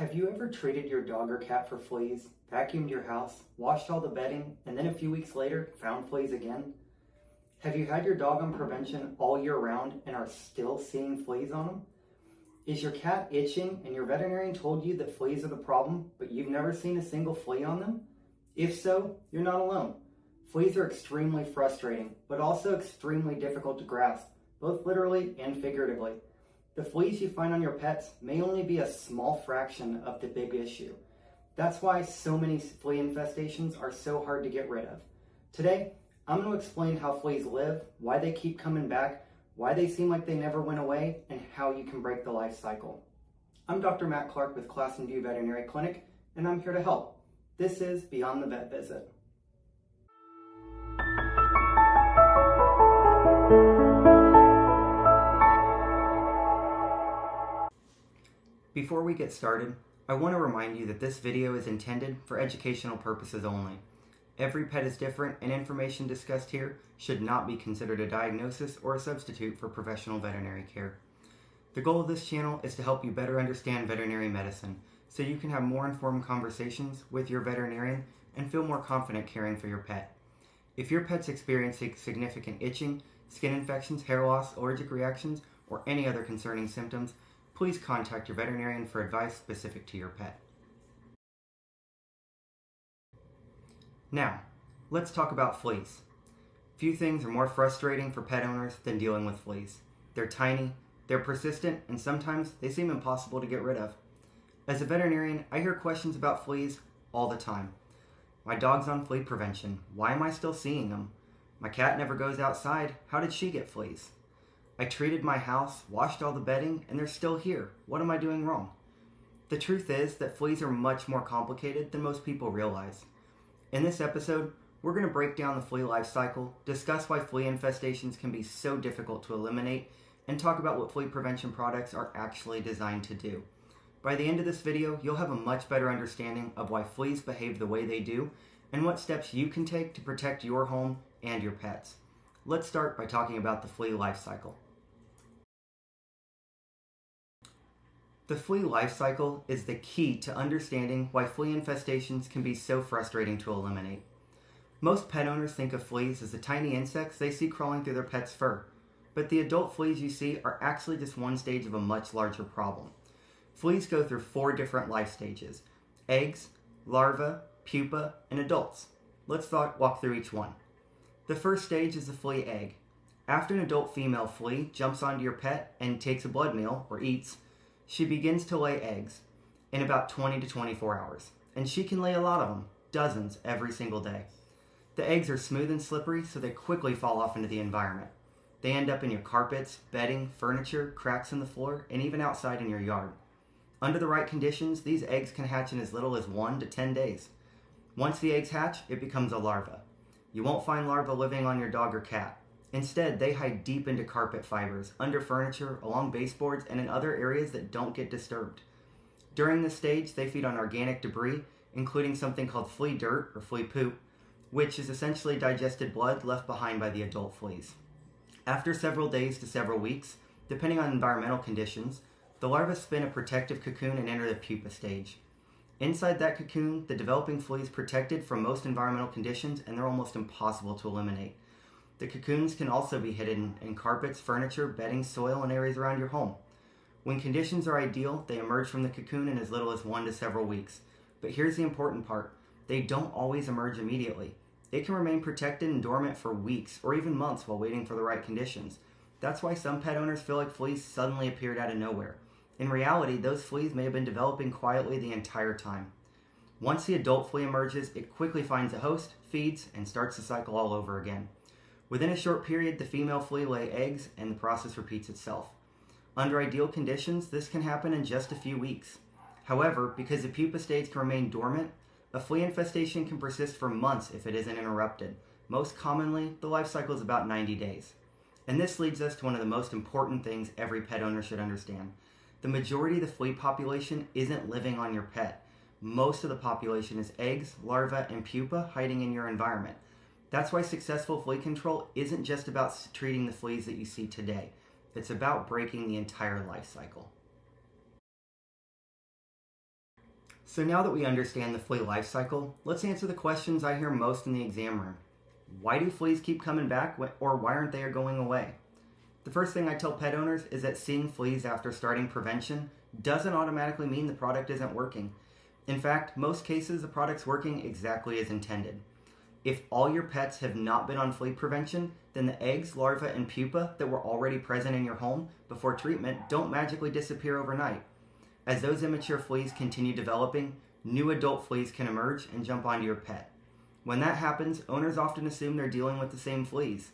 Have you ever treated your dog or cat for fleas, vacuumed your house, washed all the bedding, and then a few weeks later found fleas again? Have you had your dog on prevention all year round and are still seeing fleas on them? Is your cat itching and your veterinarian told you that fleas are the problem, but you've never seen a single flea on them? If so, you're not alone. Fleas are extremely frustrating, but also extremely difficult to grasp, both literally and figuratively. The fleas you find on your pets may only be a small fraction of the big issue. That's why so many flea infestations are so hard to get rid of. Today, I'm going to explain how fleas live, why they keep coming back, why they seem like they never went away, and how you can break the life cycle. I'm Dr. Matt Clark with Class and View Veterinary Clinic, and I'm here to help. This is Beyond the Vet Visit. Before we get started, I want to remind you that this video is intended for educational purposes only. Every pet is different, and information discussed here should not be considered a diagnosis or a substitute for professional veterinary care. The goal of this channel is to help you better understand veterinary medicine so you can have more informed conversations with your veterinarian and feel more confident caring for your pet. If your pet's experiencing significant itching, skin infections, hair loss, allergic reactions, or any other concerning symptoms, please contact your veterinarian for advice specific to your pet. Now, let's talk about fleas. Few things are more frustrating for pet owners than dealing with fleas. They're tiny, they're persistent, and sometimes they seem impossible to get rid of. As a veterinarian, I hear questions about fleas all the time. My dog's on flea prevention. Why am I still seeing them? My cat never goes outside. How did she get fleas? I treated my house, washed all the bedding, and they're still here. What am I doing wrong? The truth is that fleas are much more complicated than most people realize. In this episode, we're going to break down the flea life cycle, discuss why flea infestations can be so difficult to eliminate, and talk about what flea prevention products are actually designed to do. By the end of this video, you'll have a much better understanding of why fleas behave the way they do, and what steps you can take to protect your home and your pets. Let's start by talking about the flea life cycle. The flea life cycle is the key to understanding why flea infestations can be so frustrating to eliminate. Most pet owners think of fleas as the tiny insects they see crawling through their pet's fur, but the adult fleas you see are actually just one stage of a much larger problem. Fleas go through 4 different life stages: eggs, larvae, pupa, and adults. Let's walk through each one. The first stage is the flea egg. After an adult female flea jumps onto your pet and takes a blood meal, or eats, she begins to lay eggs in about 20 to 24 hours. And she can lay a lot of them, dozens every single day. The eggs are smooth and slippery, so they quickly fall off into the environment. They end up in your carpets, bedding, furniture, cracks in the floor, and even outside in your yard. Under the right conditions, these eggs can hatch in as little as 1 to 10 days. Once the eggs hatch, it becomes a larva. You won't find larvae living on your dog or cat. Instead, they hide deep into carpet fibers, under furniture, along baseboards, and in other areas that don't get disturbed. During this stage, they feed on organic debris, including something called flea dirt or flea poop, which is essentially digested blood left behind by the adult fleas. After several days to several weeks, depending on environmental conditions, the larvae spin a protective cocoon and enter the pupa stage. Inside that cocoon, the developing flea is protected from most environmental conditions, and they're almost impossible to eliminate. The cocoons can also be hidden in carpets, furniture, bedding, soil, and areas around your home. When conditions are ideal, they emerge from the cocoon in as little as 1 to several weeks. But here's the important part. They don't always emerge immediately. They can remain protected and dormant for weeks or even months while waiting for the right conditions. That's why some pet owners feel like fleas suddenly appeared out of nowhere. In reality, those fleas may have been developing quietly the entire time. Once the adult flea emerges, it quickly finds a host, feeds, and starts the cycle all over again. Within a short period, the female flea lays eggs, and the process repeats itself. Under ideal conditions, this can happen in just a few weeks. However, because the pupa stage can remain dormant, a flea infestation can persist for months if it isn't interrupted. Most commonly, the life cycle is about 90 days. And this leads us to one of the most important things every pet owner should understand. The majority of the flea population isn't living on your pet. Most of the population is eggs, larvae, and pupa hiding in your environment. That's why successful flea control isn't just about treating the fleas that you see today. It's about breaking the entire life cycle. So now that we understand the flea life cycle, let's answer the questions I hear most in the exam room. Why do fleas keep coming back, or why aren't they going away? The first thing I tell pet owners is that seeing fleas after starting prevention doesn't automatically mean the product isn't working. In fact, most cases the product's working exactly as intended. If all your pets have not been on flea prevention, then the eggs, larvae, and pupa that were already present in your home before treatment don't magically disappear overnight. As those immature fleas continue developing, new adult fleas can emerge and jump onto your pet. When that happens, owners often assume they're dealing with the same fleas.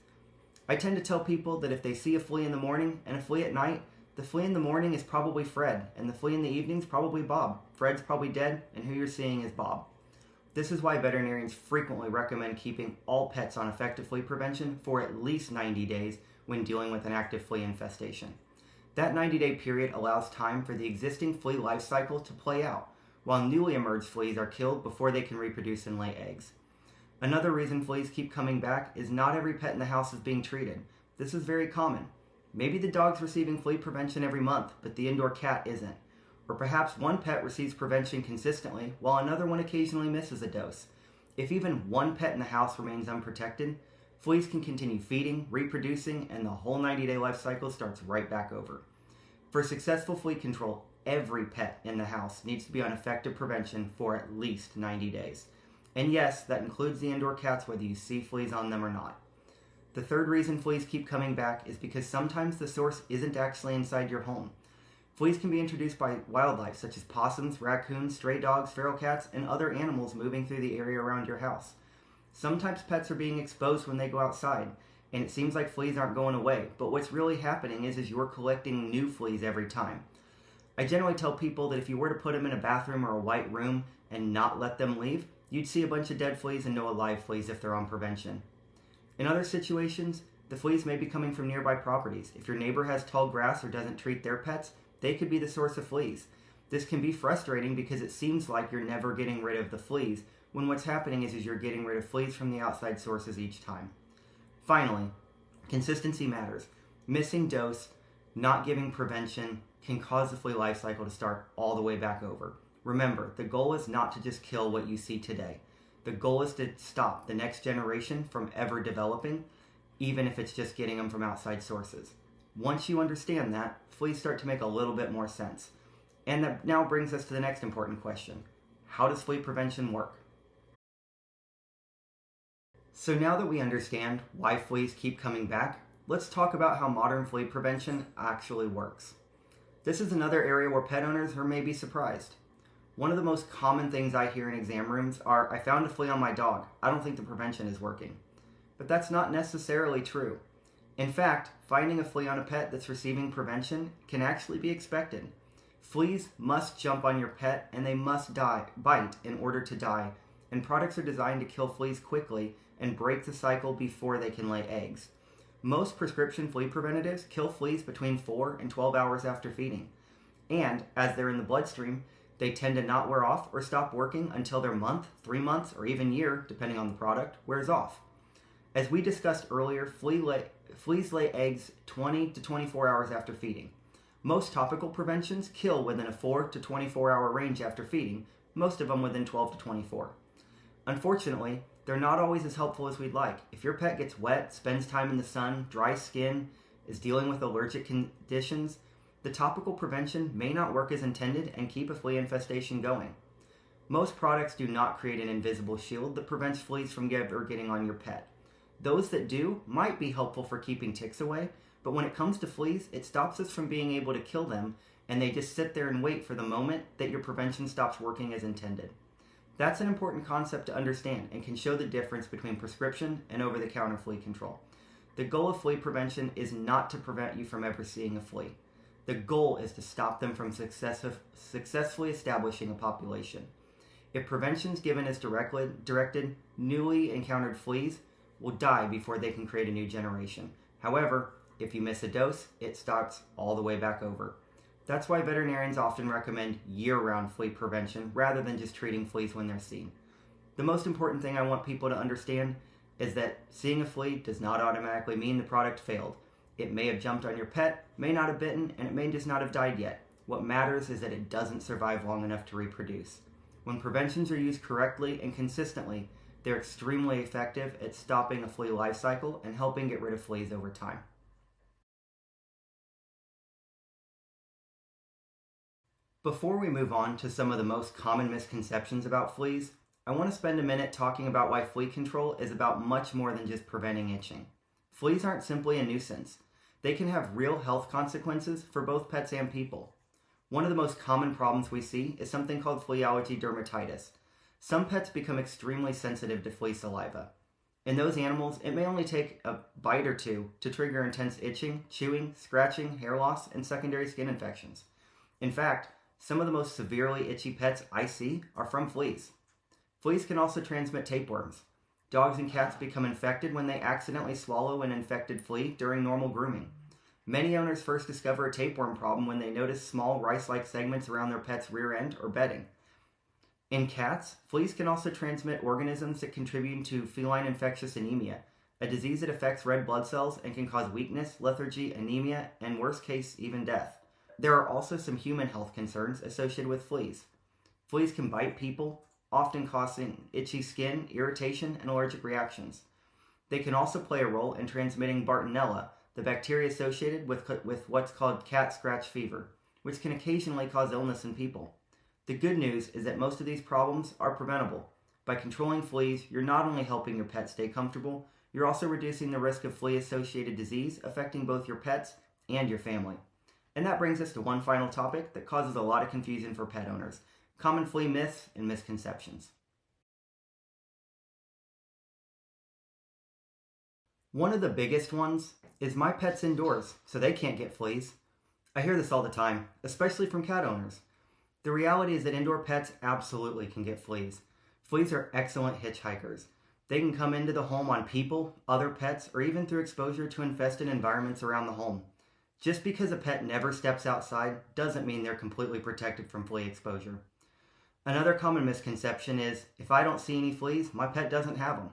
I tend to tell people that if they see a flea in the morning and a flea at night, the flea in the morning is probably Fred, and the flea in the evening is probably Bob. Fred's probably dead, and who you're seeing is Bob. This is why veterinarians frequently recommend keeping all pets on effective flea prevention for at least 90 days when dealing with an active flea infestation. That 90-day period allows time for the existing flea life cycle to play out, while newly emerged fleas are killed before they can reproduce and lay eggs. Another reason fleas keep coming back is not every pet in the house is being treated. This is very common. Maybe the dog's receiving flea prevention every month, but the indoor cat isn't. Or perhaps one pet receives prevention consistently, while another one occasionally misses a dose. If even one pet in the house remains unprotected, fleas can continue feeding, reproducing, and the whole 90-day life cycle starts right back over. For successful flea control, every pet in the house needs to be on effective prevention for at least 90 days. And yes, that includes the indoor cats whether you see fleas on them or not. The third reason fleas keep coming back is because sometimes the source isn't actually inside your home. Fleas can be introduced by wildlife such as possums, raccoons, stray dogs, feral cats, and other animals moving through the area around your house. Sometimes pets are being exposed when they go outside, and it seems like fleas aren't going away, but what's really happening is you're collecting new fleas every time. I generally tell people that if you were to put them in a bathroom or a white room and not let them leave, you'd see a bunch of dead fleas and no alive fleas if they're on prevention. In other situations, the fleas may be coming from nearby properties. If your neighbor has tall grass or doesn't treat their pets, they could be the source of fleas. This can be frustrating because it seems like you're never getting rid of the fleas, when what's happening is you're getting rid of fleas from the outside sources each time. Finally, consistency matters. Missing dose, not giving prevention, can cause the flea life cycle to start all the way back over. Remember, the goal is not to just kill what you see today. The goal is to stop the next generation from ever developing, even if it's just getting them from outside sources. Once you understand that, fleas start to make a little bit more sense. And that now brings us to the next important question. How does flea prevention work? So now that we understand why fleas keep coming back, let's talk about how modern flea prevention actually works. This is another area where pet owners are maybe surprised. One of the most common things I hear in exam rooms are, "I found a flea on my dog. I don't think the prevention is working." But that's not necessarily true. In fact, finding a flea on a pet that's receiving prevention can actually be expected. Fleas must jump on your pet and they must bite in order to die, and products are designed to kill fleas quickly and break the cycle before they can lay eggs. Most prescription flea preventatives kill fleas between 4 and 12 hours after feeding. And, as they're in the bloodstream, they tend to not wear off or stop working until their month, 3 months, or even year, depending on the product, wears off. As we discussed earlier, fleas lay eggs 20 to 24 hours after feeding. Most topical preventions kill within a 4 to 24 hour range after feeding, most of them within 12 to 24. Unfortunately, they're not always as helpful as we'd like. If your pet gets wet, spends time in the sun, dry skin, is dealing with allergic conditions, the topical prevention may not work as intended and keep a flea infestation going. Most products do not create an invisible shield that prevents fleas from ever getting on your pet. Those that do might be helpful for keeping ticks away, but when it comes to fleas, it stops us from being able to kill them, and they just sit there and wait for the moment that your prevention stops working as intended. That's an important concept to understand and can show the difference between prescription and over-the-counter flea control. The goal of flea prevention is not to prevent you from ever seeing a flea. The goal is to stop them from successfully establishing a population. If prevention is given as directed, newly encountered fleas will die before they can create a new generation. However, if you miss a dose, it starts all the way back over. That's why veterinarians often recommend year-round flea prevention rather than just treating fleas when they're seen. The most important thing I want people to understand is that seeing a flea does not automatically mean the product failed. It may have jumped on your pet, may not have bitten, and it may just not have died yet. What matters is that it doesn't survive long enough to reproduce. When preventions are used correctly and consistently, they're extremely effective at stopping a flea life cycle and helping get rid of fleas over time. Before we move on to some of the most common misconceptions about fleas, I want to spend a minute talking about why flea control is about much more than just preventing itching. Fleas aren't simply a nuisance. They can have real health consequences for both pets and people. One of the most common problems we see is something called flea allergy dermatitis. Some pets become extremely sensitive to flea saliva. In those animals, it may only take a bite or two to trigger intense itching, chewing, scratching, hair loss, and secondary skin infections. In fact, some of the most severely itchy pets I see are from fleas. Fleas can also transmit tapeworms. Dogs and cats become infected when they accidentally swallow an infected flea during normal grooming. Many owners first discover a tapeworm problem when they notice small rice-like segments around their pet's rear end or bedding. In cats, fleas can also transmit organisms that contribute to feline infectious anemia, a disease that affects red blood cells and can cause weakness, lethargy, anemia, and worst case, even death. There are also some human health concerns associated with fleas. Fleas can bite people, often causing itchy skin, irritation, and allergic reactions. They can also play a role in transmitting Bartonella, the bacteria associated with what's called cat scratch fever, which can occasionally cause illness in people. The good news is that most of these problems are preventable. By controlling fleas, you're not only helping your pet stay comfortable, you're also reducing the risk of flea-associated disease affecting both your pets and your family. And that brings us to one final topic that causes a lot of confusion for pet owners: common flea myths and misconceptions. One of the biggest ones is my pet's indoors, so they can't get fleas. I hear this all the time, especially from cat owners. The reality is that indoor pets absolutely can get fleas. Fleas are excellent hitchhikers. They can come into the home on people, other pets, or even through exposure to infested environments around the home. Just because a pet never steps outside doesn't mean they're completely protected from flea exposure. Another common misconception is, if I don't see any fleas, my pet doesn't have them.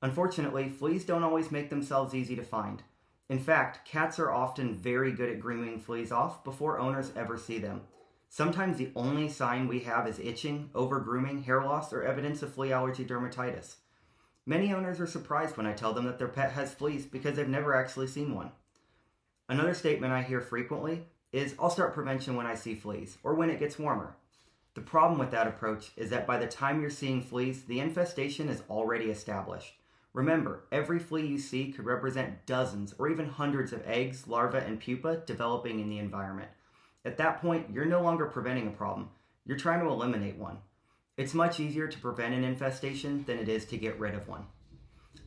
Unfortunately, fleas don't always make themselves easy to find. In fact, cats are often very good at grooming fleas off before owners ever see them. Sometimes the only sign we have is itching, over-grooming, hair loss, or evidence of flea allergy dermatitis. Many owners are surprised when I tell them that their pet has fleas because they've never actually seen one. Another statement I hear frequently is, I'll start prevention when I see fleas, or when it gets warmer. The problem with that approach is that by the time you're seeing fleas, the infestation is already established. Remember, every flea you see could represent dozens or even hundreds of eggs, larvae, and pupa developing in the environment. At that point, you're no longer preventing a problem, you're trying to eliminate one. It's much easier to prevent an infestation than it is to get rid of one.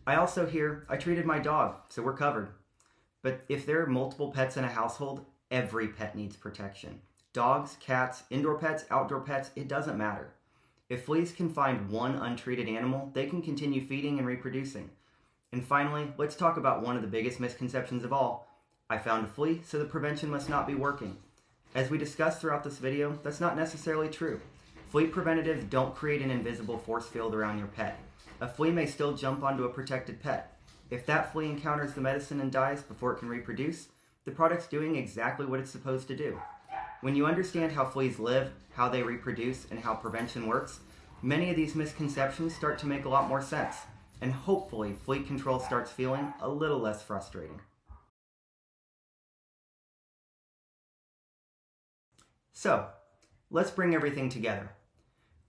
I also hear, I treated my dog, so we're covered. But if there are multiple pets in a household, every pet needs protection. Dogs, cats, indoor pets, outdoor pets, it doesn't matter. If fleas can find one untreated animal, they can continue feeding and reproducing. And finally, let's talk about one of the biggest misconceptions of all. I found a flea, so the prevention must not be working. As we discussed throughout this video, that's not necessarily true. Flea preventatives don't create an invisible force field around your pet. A flea may still jump onto a protected pet. If that flea encounters the medicine and dies before it can reproduce, the product's doing exactly what it's supposed to do. When you understand how fleas live, how they reproduce, and how prevention works, many of these misconceptions start to make a lot more sense, and hopefully flea control starts feeling a little less frustrating. So, let's bring everything together.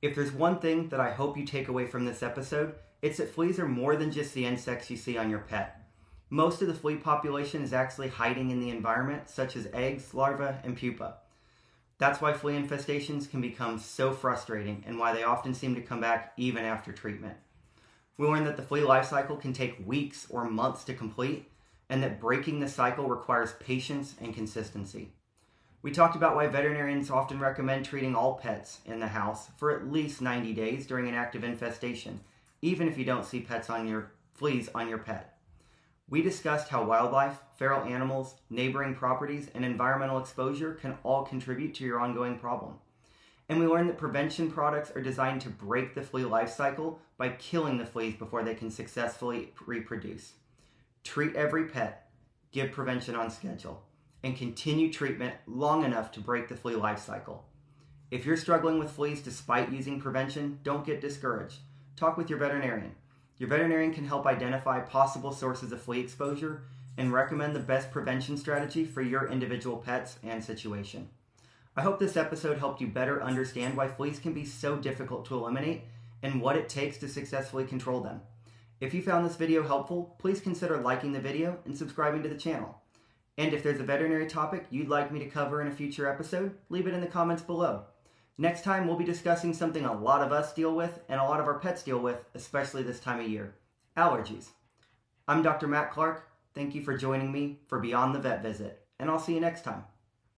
If there's one thing that I hope you take away from this episode, it's that fleas are more than just the insects you see on your pet. Most of the flea population is actually hiding in the environment, such as eggs, larvae, and pupa. That's why flea infestations can become so frustrating and why they often seem to come back even after treatment. We learned that the flea life cycle can take weeks or months to complete, and that breaking the cycle requires patience and consistency. We talked about why veterinarians often recommend treating all pets in the house for at least 90 days during an active infestation, even if you don't see fleas on your pet. We discussed how wildlife, feral animals, neighboring properties, and environmental exposure can all contribute to your ongoing problem. And we learned that prevention products are designed to break the flea life cycle by killing the fleas before they can successfully reproduce. Treat every pet, give prevention on schedule, and continue treatment long enough to break the flea life cycle. If you're struggling with fleas despite using prevention, don't get discouraged. Talk with your veterinarian. Your veterinarian can help identify possible sources of flea exposure and recommend the best prevention strategy for your individual pets and situation. I hope this episode helped you better understand why fleas can be so difficult to eliminate and what it takes to successfully control them. If you found this video helpful, please consider liking the video and subscribing to the channel. And if there's a veterinary topic you'd like me to cover in a future episode, leave it in the comments below. Next time, we'll be discussing something a lot of us deal with and a lot of our pets deal with, especially this time of year: allergies. I'm Dr. Matt Clark. Thank you for joining me for Beyond the Vet Visit, and I'll see you next time.